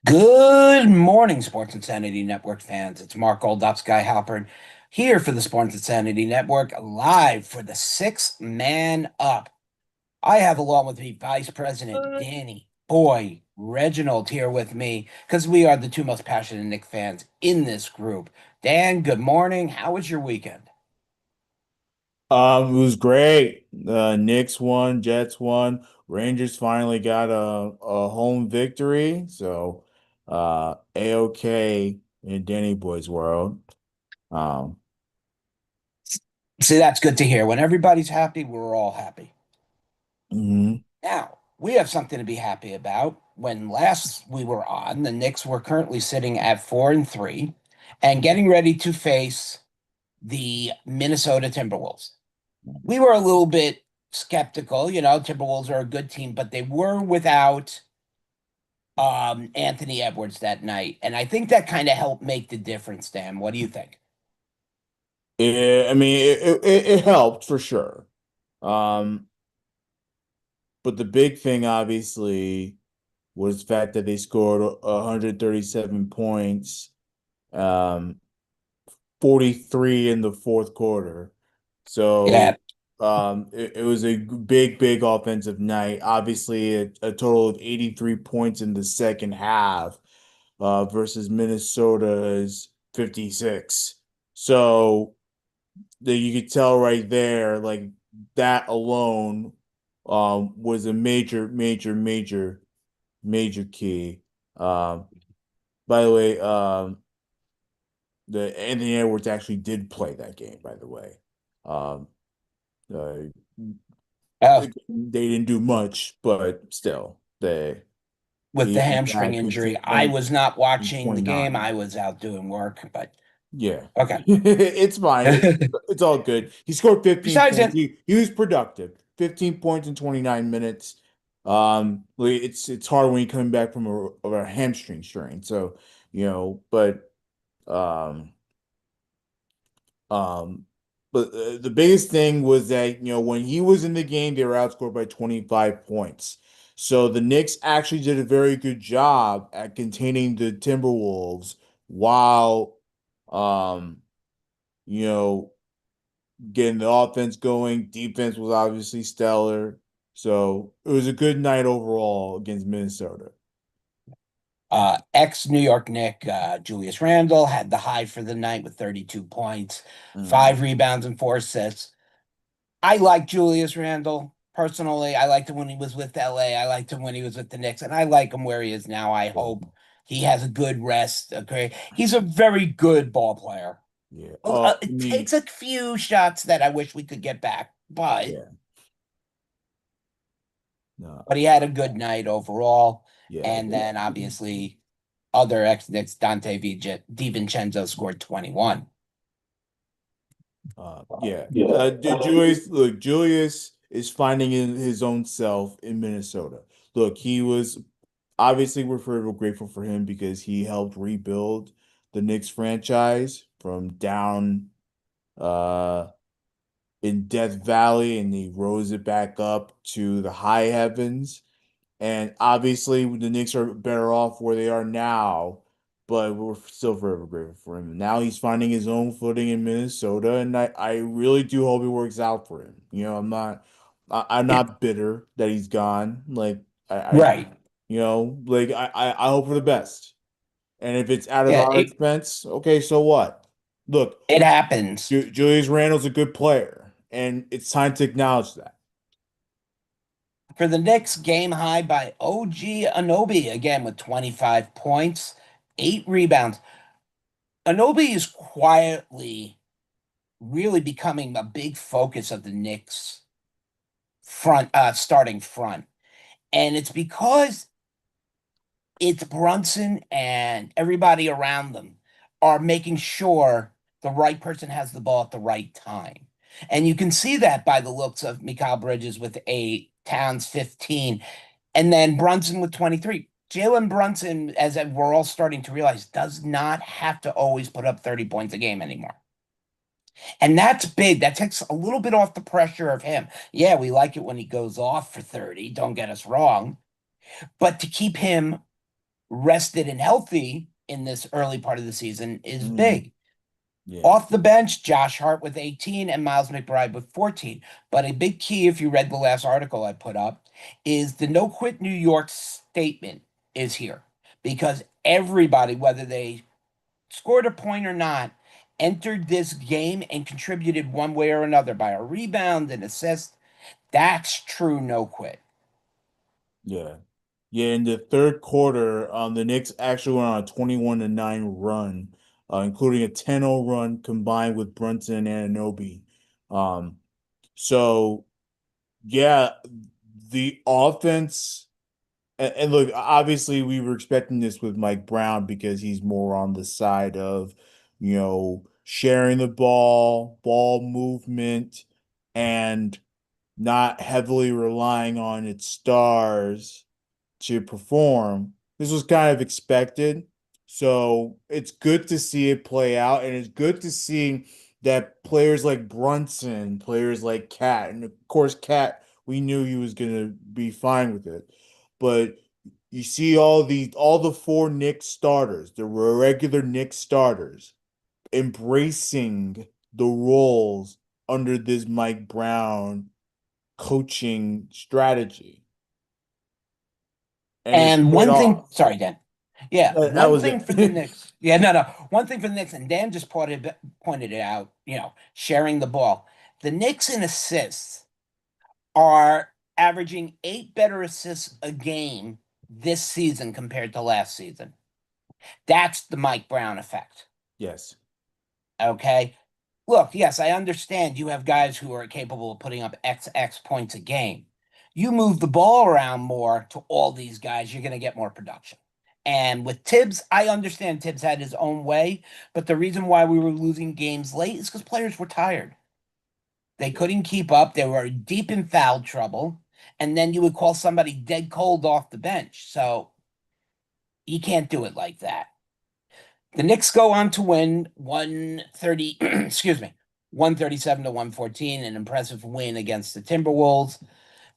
Good morning, Sports Insanity Network fans. It's Mark Oldop, Sky Halpern, here for the Sports Insanity Network, live for the Six Man Up. I have along with me Vice President Danny Boy Reginald here with me because we are the two most passionate Nick fans in this group. Dan, good morning. How was your weekend? It was great. Knicks won, Jets won, Rangers finally got a home victory. So, A-OK in Danny Boy's world. Um, See, that's good to hear. When everybody's happy, we're all happy. mhm. Now, we have something to be happy about. When last we were on, the Knicks were currently sitting at 4-3 and getting ready to face the Minnesota Timberwolves. We were a little bit skeptical. Timberwolves are a good team, but they were without Anthony Edwards that night. And I think that kind of helped make the difference, Dan. What do you think? I mean, it helped for sure. Um, but the big thing, obviously, was the fact that they scored 137 points, um, 43 in the fourth quarter. Yeah. So it was a big, big offensive night. Obviously, a total of 83 points in the second half versus Minnesota's 56. So you could tell right there, like that alone was a major, major, major, major key. Um, by the way, the Anthony Edwards actually did play that game, by the way. Um, uh, Oh, they didn't do much, but still, they with the he hamstring had injury, I 20 was not watching the game. 29. I was out doing work, but Yeah. okay. It's fine. It's all good. He scored 15 Besides points. it, He was productive. 15 points in 29 minutes. Like, it's hard when you're coming back from a hamstring strain. So, but um Um, but the biggest thing was that, when he was in the game, they were outscored by 25 points. So the Knicks actually did a very good job at containing the Timberwolves while, um, you know, getting the offense going. Defense was obviously stellar. So it was a good night overall against Minnesota. ex New York Knick Julius Randle had the high for the night with 32 points, Mhm. 5 rebounds, and 4 assists. I like Julius Randle personally. I liked him when he was with LA. I liked him when he was with the Knicks, and I like him where he is now. I hope he has a good rest. Okay, he's a very good ball player. Yeah. I It mean, takes a few shots that I wish we could get back, but yeah. No. but he had a good night overall. Yeah. And then obviously other ex-Knicks, DiVincenzo scored 21. Yeah. Julius, look, Julius is finding his own self in Minnesota. Look, he was obviously we're forever grateful for him because he helped rebuild the Knicks franchise from down uh in Death Valley, and he rose it back up to the high heavens. And obviously, the Knicks are better off where they are now, but we're still forever grateful for him. Now he's finding his own footing in Minnesota, and I really do hope it works out for him. I'm Yeah, not bitter that he's gone. Like I right. like I hope for the best. And if it's out of Yeah, our expense, okay, so what? Look, it happens. Julius Randle's a good player, and it's time to acknowledge that. For the Knicks, game high by OG Anunoby again with 25 points, 8 rebounds. Anunoby is quietly really becoming a big focus of the Knicks starting front. And it's because it's Brunson and everybody around them are making sure the right person has the ball at the right time. And you can see that by the looks of Mikal Bridges with 8, Towns 15, and then Brunson with 23. Jalen Brunson, as we're all starting to realize, does not have to always put up 30 points a game anymore. And that's big. That takes a little bit off the pressure of him. Yeah, we like it when he goes off for 30, don't get us wrong. But to keep him rested and healthy in this early part of the season is Mhm. big. Yeah. Off the bench, Josh Hart with 18 and Miles McBride with 14. But a big key, if you read the last article I put up, is the no quit New York statement is here because everybody, whether they scored a point or not, entered this game and contributed one way or another by a rebound and assist. That's true no quit. Yeah. Yeah, in the third quarter, the Knicks actually went on a 21-9 run, including a 10-0 run combined with Brunson and Anunoby. Um, so yeah, the offense and look, obviously we were expecting this with Mike Brown because he's more on the side of, sharing the ball movement, and not heavily relying on its stars to perform. This was kind of expected. So it's good to see it play out, and it's good to see that players like Brunson, players like Cat, and of course Cat, we knew he was gonna be fine with it. But you see all the four Knicks starters, the regular Knicks starters, embracing the roles under this Mike Brown coaching strategy. And it's And paid one thing, off. sorry, Dan. Yeah, That one was thing for the it. Knicks. Yeah, no, no. One thing for the Knicks, and Dan just pointed it out, sharing the ball. The Knicks in assists are averaging 8 better assists a game this season compared to last season. That's the Mike Brown effect. Yes. Okay. Look, yes, I understand you have guys who are capable of putting up XX points a game. You move the ball around more to all these guys, you're going to get more production. And with Tibbs, I understand Tibbs had his own way, but the reason why we were losing games late is because players were tired. They Yeah. couldn't keep up. They were deep in foul trouble. And then you would call somebody dead cold off the bench. So you can't do it like that. The Knicks go on to win 130, excuse me, 137 to 114, an impressive win against the Timberwolves.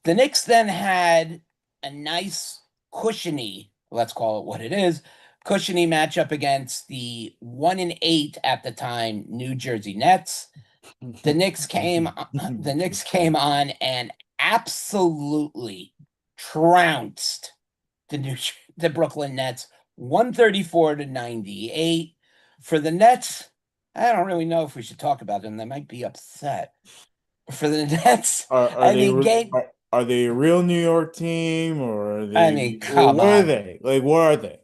The Knicks then had a nice cushiony, let's call it what it is, cushiony matchup against the 1-8 at the time New Jersey Nets. The Knicks came the Knicks came on and absolutely trounced the the Brooklyn Nets 134 to 98. For the Nets, I don't really know if we should talk about them. They might be upset. For the Nets, Are I they mean game are they a real New York team, or are I they, mean well, come what are on. they? Like, what are they?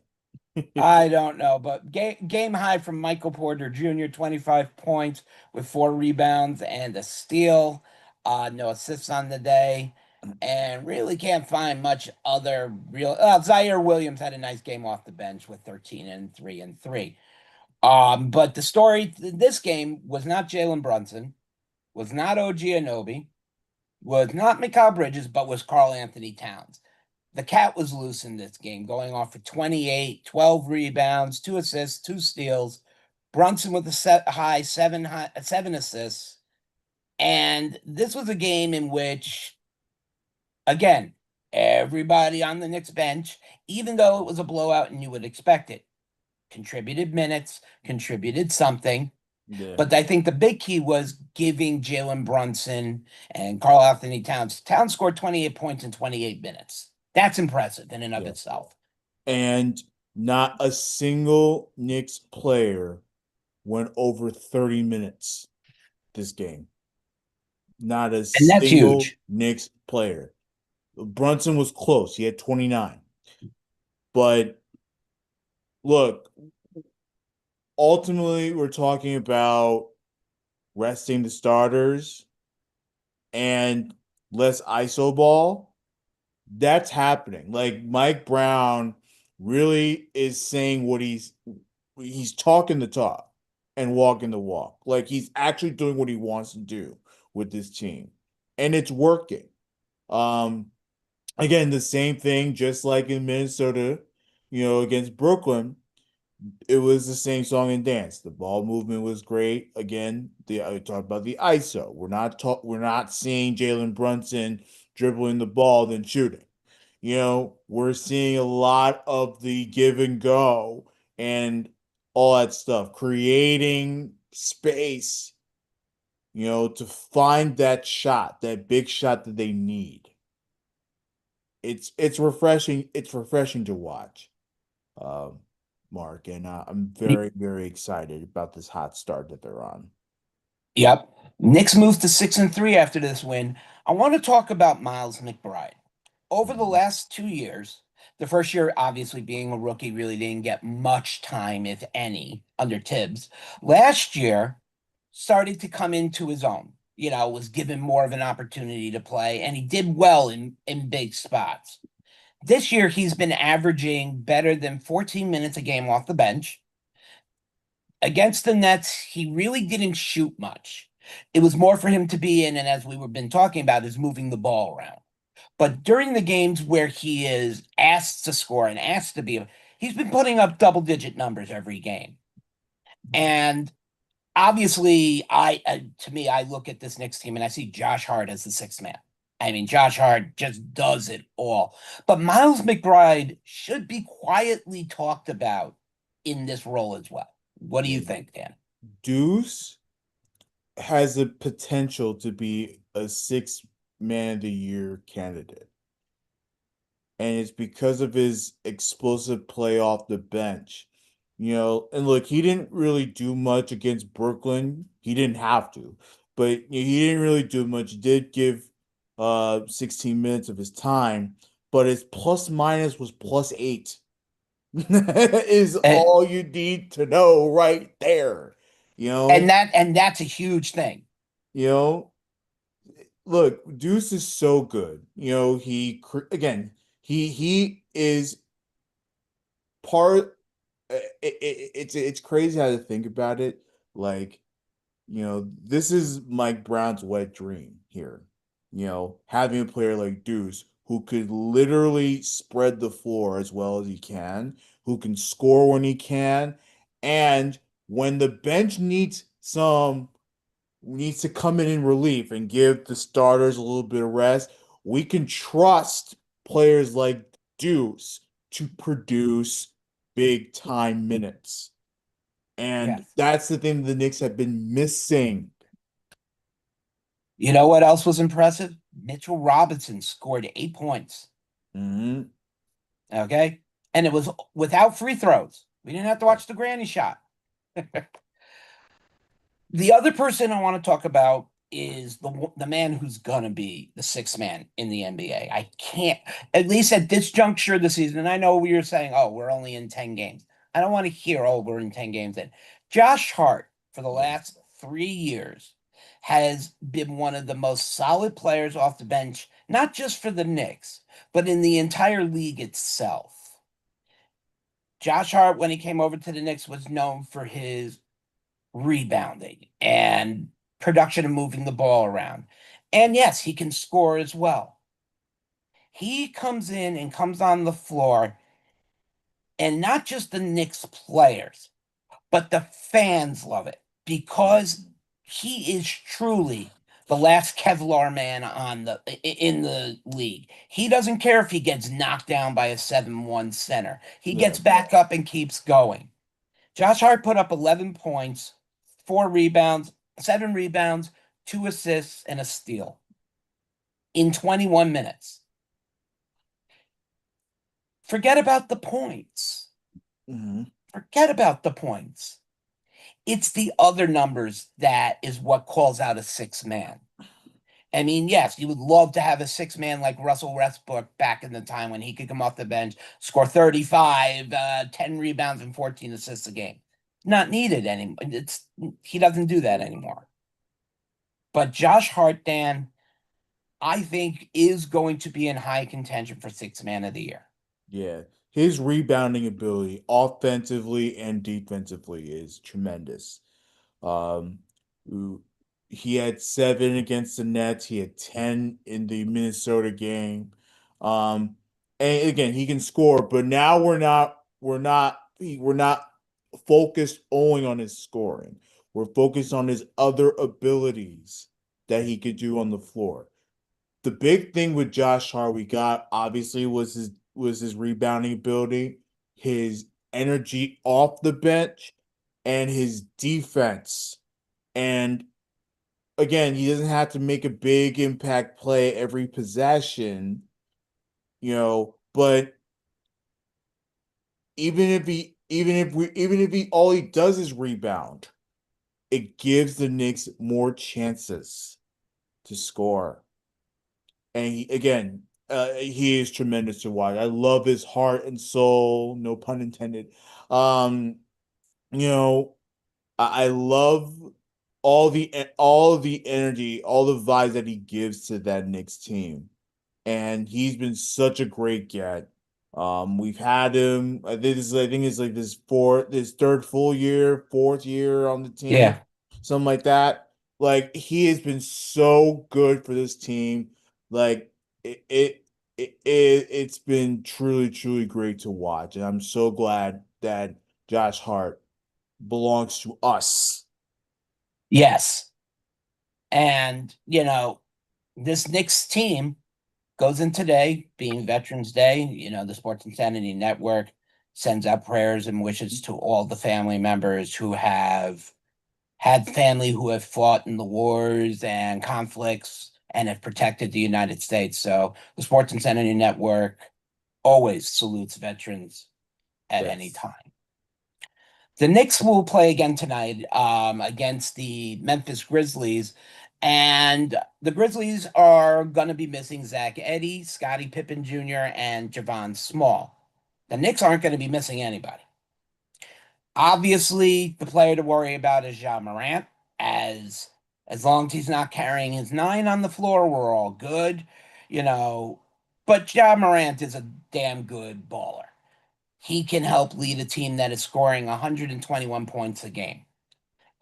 I don't know, but game high from Michael Porter Jr., 25 points with 4 rebounds and a steal. No assists on the day. And really can't find much other real. Zaire Williams had a nice game off the bench with 13 and 3 and 3. But the story this game was not Jalen Brunson, was not OG Anunoby, was not Mikal Bridges, but was Karl Anthony Towns. The cat was loose in this game, going off for 28, 12 rebounds, 2 assists, 2 steals. Brunson with a seven assists. And this was a game in which, again, everybody on the Knicks bench, even though it was a blowout and you would expect it, contributed minutes, contributed something. Yeah. But I think the big key was giving Jalen Brunson and Karl Anthony Towns. Towns scored 28 points in 28 minutes. That's impressive in and of Yeah. itself. And not a single Knicks player went over 30 minutes this game. Not a And that's single huge. Knicks player. Brunson was close. He had 29. But look, ultimately, we're talking about resting the starters and less ISO ball. That's happening. Like Mike Brown really is saying what he's talking the talk and walking the walk. Like he's actually doing what he wants to do with this team. And it's working. Um Again, the same thing, just like in Minnesota, against Brooklyn, it was the same song and dance. The ball movement was great. Again, I talked about the ISO. We're not seeing Jalen Brunson dribbling the ball then shooting. We're seeing a lot of the give and go and all that stuff, creating space, to find that shot, that big shot that they need. It's refreshing. It's refreshing to watch, um, Mark, and I'm very, very excited about this hot start that they're on. Yep. Knicks moved to 6-3 after this win. I want to talk about Miles McBride. Over the Mhm. last 2 years, the first year obviously being a rookie really didn't get much time, if any, under Tibbs. Last year started to come into his own. Was given more of an opportunity to play, and he did well in big spots. This year, he's been averaging better than 14 minutes a game off the bench. Against the Nets, he really didn't shoot much. It was more for him to be in, and as we were been talking about, is moving the ball around. But during the games where he is asked to score and asked to be, he's been putting up double-digit numbers every game. And obviously, to me, I look at this Knicks team and I see Josh Hart as the sixth man. I mean, Josh Hart just does it all. But Miles McBride should be quietly talked about in this role as well. What do you Yeah. think, Dan? Deuce has the potential to be a six man of the year candidate. And it's because of his explosive play off the bench. And look, he didn't really do much against Brooklyn. He didn't have to, but he didn't really do much. He did give 16 minutes of his time, but his plus minus was +8. Is And, all you need to know right there. You and know, that's a huge thing. you know, look, Deuce is so good. Again, he is part it's crazy how to think about it. Like, this is Mike Brown's wet dream here. Having a player like Deuce who could literally spread the floor as well as he can, who can score when he can, and when the bench needs to come in relief and give the starters a little bit of rest, we can trust players like Deuce to produce big time minutes. And Yes. that's the thing the Knicks have been missing. You know what else was impressive? Mitchell Robinson scored 8 points. Hmm. Okay. And it was without free throws. We didn't have to watch the granny shot. The other person I want to talk about is the man who's gonna be the sixth man in the NBA. I can't, at least at this juncture of the season. And I know we were saying, "Oh, we're only in 10 games." I don't want to hear, "Oh, we're in 10 games." In Josh Hart for the Yeah. last 3 years has been one of the most solid players off the bench, not just for the Knicks, but in the entire league itself. Josh Hart, when he came over to the Knicks, was known for his rebounding and production and moving the ball around. And yes, he can score as well. He comes in and comes on the floor, and not just the Knicks players, but the fans love it because he is truly the last Kevlar man in the league. He doesn't care if he gets knocked down by a 7-1 center. He Yeah. gets back up and keeps going. Josh Hart put up 11 points, 4 rebounds, 7 rebounds, 2 assists, and a steal in 21 minutes. Forget about the points. Hmm. Forget about the points. It's the other numbers that is what calls out a six man. I mean, yes, you would love to have a six man like Russell Westbrook back in the time when he could come off the bench, score 35, 10 rebounds, and 14 assists a game. Not needed anymore. He doesn't do that anymore. But Josh Hart, Dan, I think is going to be in high contention for sixth man of the year. Yeah. His rebounding ability, offensively and defensively, is tremendous. Um, who- he had 7 against the Nets. He had 10 in the Minnesota game. Um, and again, he can score, but now we're not focused only on his scoring. We're focused on his other abilities that he could do on the floor. the big thing with Josh Hart we got obviously was his rebounding ability, his energy off the bench, and his defense. And again, he doesn't have to make a big impact play every possession, but even if he all he does is rebound, it gives the Knicks more chances to score. And he is tremendous to watch. I love his heart and soul, no pun intended. Um, you know, I love all the energy, all the vibes that he gives to that Knicks team. And he's been such a great get. We've had him. I think it's like this third full year, fourth year on the team, Yeah. something like that. Like he has been so good for this team. Like it's been truly, truly great to watch, and I'm so glad that Josh Hart belongs to us. Yes. And, this Knicks team goes in today, being Veterans Day. The Sports Insanity Network sends out prayers and wishes to all the family members who have had family who have fought in the wars and conflicts and have protected the United States. So the Sports Insanity Network always salutes veterans at any Yes. time. The Knicks will play again tonight against the Memphis Grizzlies. And the Grizzlies are going to be missing Zach Edey, Scottie Pippen Jr., and Javon Small. The Knicks aren't going to be missing anybody. Obviously, the player to worry about is Ja Morant. As long as he's not carrying his nine on the floor, we're all good, you know. But Ja Morant is a damn good baller. He can help lead a team that is scoring 121 points a game.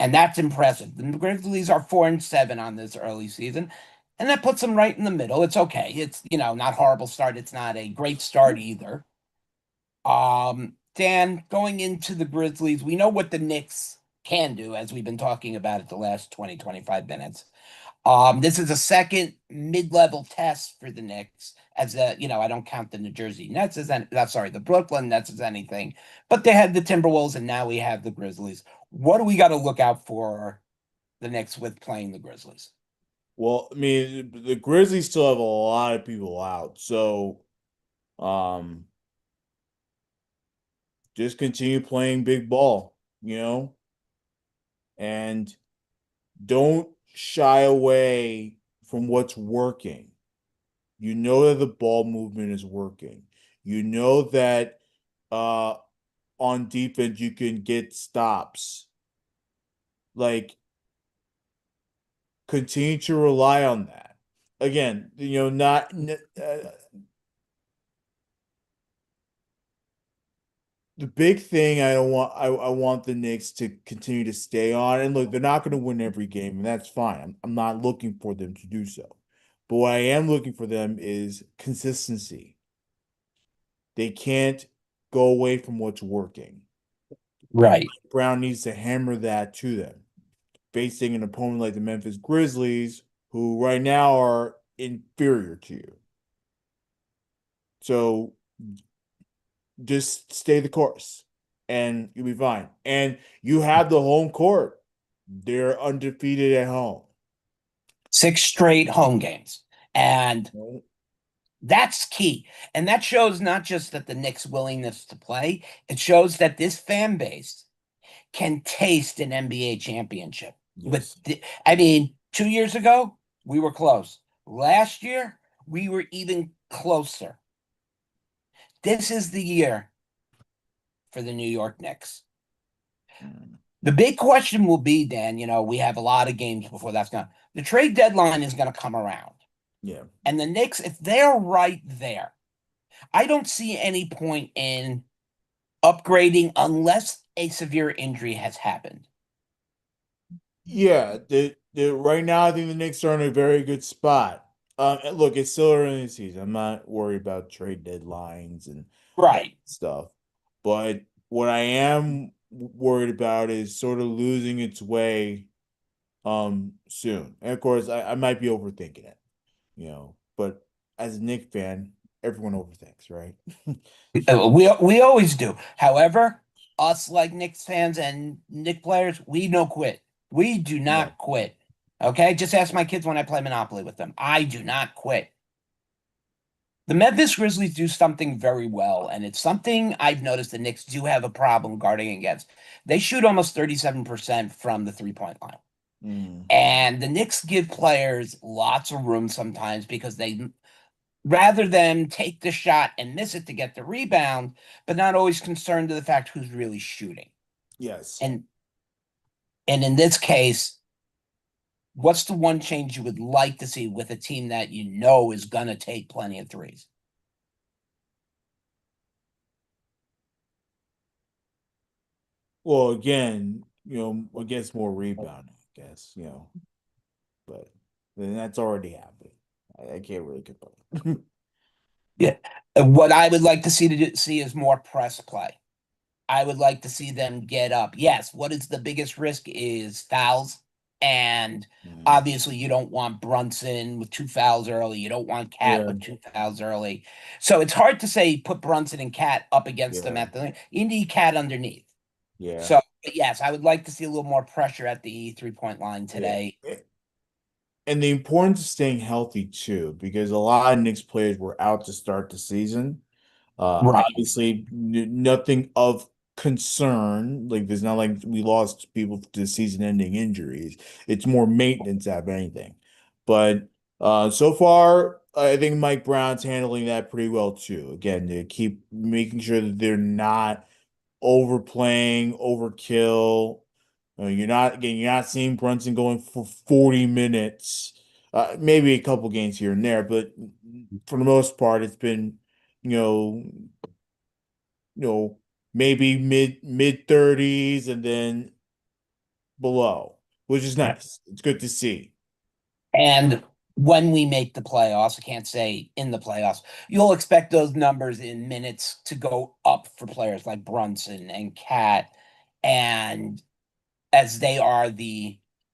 And that's impressive. The Grizzlies are 4-7 on this early season, and that puts them right in the middle. It's okay. It's, not horrible start. It's not a great start either. Dan, going into the Grizzlies, we know what the Knicks can do, as we've been talking about it the last 20, 25 minutes. This is a second mid-level test for the Knicks. I don't count the New Jersey Nets as sorry, the Brooklyn Nets as anything, but they had the Timberwolves, and now we have the Grizzlies. What do we got to look out for the Knicks with playing the Grizzlies? Well, I mean, the Grizzlies still have a lot of people out, so um, just continue playing big ball, and don't shy away from what's working. You know that the ball movement is working. You know that uh on defense you can get stops. Like continue to rely on that. Again, not the big thing I want the Knicks to continue to stay on. And look, they're not going to win every game, and that's fine. I'm not looking for them to do so. But what I am looking for them is consistency. They can't go away from what's working. And Right. Mike Brown needs to hammer that to them. Facing an opponent like the Memphis Grizzlies, who right now are inferior to you. So just stay the course and you'll be fine. And you have the home court. They're undefeated at home. 6 straight home games. And You that's key. And that shows not just that the Knicks' willingness to play, it shows that this fan base can taste an NBA championship. Yes. 2 years ago, we were close. Last year, we were even closer. This is the year for the New York Knicks. Mm. The big question will be, Dan, we have a lot of games before that's gone. The trade deadline is going to come around. Yeah. And the Knicks, if they're right there, I don't see any point in upgrading unless a severe injury has happened. Yeah. Right now, I think the Knicks are in a very good spot. And look, it's still early in the season. I'm not worried about trade deadlines and all Right. that stuff. But what I am worried about is sort of losing its way soon. And of course, I might be overthinking it, you know. but as a Knicks fan, everyone overthinks, right? We always do. However, us like Knicks fans and Knicks players, we no quit. We do Yeah. not quit. Okay, just ask my kids when I play Monopoly with them. I do not quit. The Memphis Grizzlies do something very well, and it's something I've noticed the Knicks do have a problem guarding against. They shoot almost 37% from the three-point line. Mm. And the Knicks give players lots of room sometimes because they rather than take the shot and miss it to get the rebound, but not always concerned to the fact who's really shooting. Yes. And in this case, what's the one change you would like to see with a team that you know is gonna take plenty of threes? Well, again, I guess more rebounding, I guess, but then that's already happening. I can't really complain. Yeah. What I would like to see is more press play. I would like to see them get up. Yes, what is the biggest risk is fouls. And Mm. obviously, you don't want Brunson with two fouls early. You don't want Cat Yeah, with two fouls early. So it's hard to say put Brunson and Cat up against them yeah, at the. You need Cat underneath. yeah, So, but yes, I would like to see a little more pressure at the 3-point line yeah. today. And the importance of staying healthy too, because a lot of Knicks players were out to start the season. Right. Obviously, nothing of concern. Like, there's not like we lost people to season-ending injuries. It's more maintenance than anything. But so far, I think Mike Brown's handling that pretty well too. Again, to keep making sure that they're not overplaying, overkill. You're not seeing Brunson going for 40 minutes. Maybe a couple games here and there, but for the most part, it's been, you know, you know, maybe mid 30s and then below, which is nice. It's good to see. And when we make the playoffs, I can't say in the playoffs, you'll expect those numbers in minutes to go up for players like Brunson and Cat. And as they are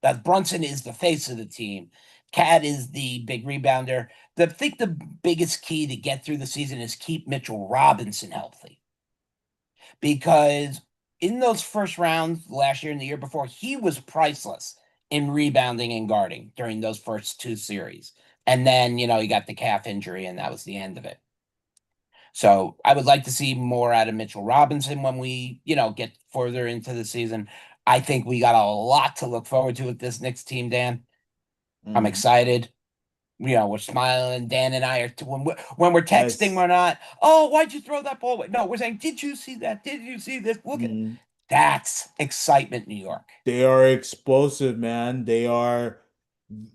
that Brunson is the face of the team. Cat is the big rebounder. I think the biggest key to get through the season is keep Mitchell Robinson healthy because in those first rounds last year and the year before, he was priceless in rebounding and guarding during those first two series. And then, he got the calf injury and that was the end of it. So I would like to see more out of Mitchell Robinson when we, get further into the season. I think we got a lot to look forward to with this next team, Dan. I'm Mm. excited. We're smiling. Dan and I are when we're texting, Yes. we're not, oh, why'd you throw that ball away? No, we're saying, did you see that? Did you see this? Look at Mm. that's excitement, New York. They are explosive, man. They are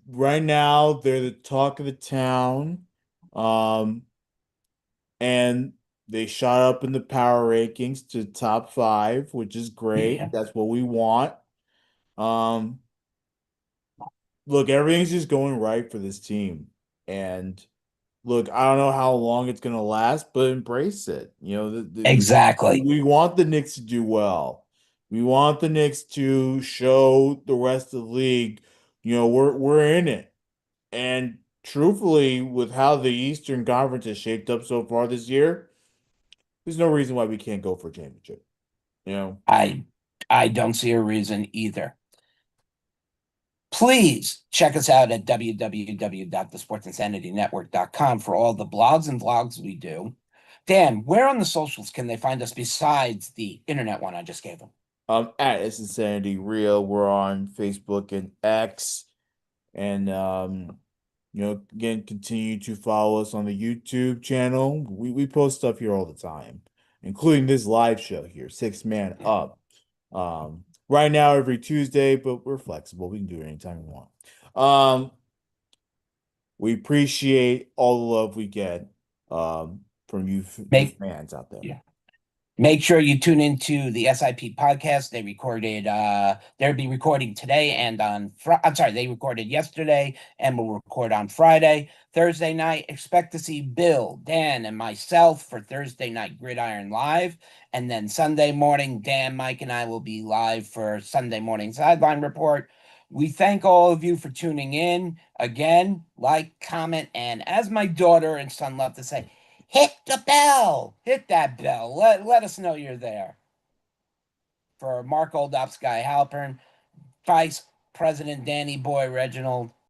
right now, they're the talk of the town. Um, and they shot up in the power rankings to top five, which is great. Yeah. That's what we want. Um, Look, everything's just going right for this team. And look, I don't know how long it's gonna last, but embrace it. Exactly. We want the Knicks to do well. We want the Knicks to show the rest of the league, we're in it. And truthfully, with how the Eastern Conference has shaped up so far this year, there's no reason why we can't go for a championship. You know, I I don't see a reason either. Please check us out at www.thesportsinsanitynetwork.com for all the blogs and vlogs we do. Dan, where on the socials can they find us besides the internet one I just gave them? at It's Insanity Real, we're on Facebook and X, and again, continue to follow us on the YouTube channel. We post stuff here all the time, including this live show here, Six Man Up. Right now every Tuesday, but we're flexible. We can do it anytime we want. Um, we appreciate all the love we get from you Make fans out there. yeah. Make sure you tune into the SIP podcast. They'll be recording today and I'm sorry, they recorded yesterday and will record on Friday. Thursday night, expect to see Bill, Dan, and myself for Thursday night Gridiron Live. And then Sunday morning, Dan, Mike, and I will be live for Sunday morning Sideline Report. We thank all of you for tuning in. Again, like, comment, and as my daughter and son love to say, hit the bell. Hit that bell. Let us know you're there. For Mark Oldops, Guy Halpern, Vice President Danny Boy Reginald,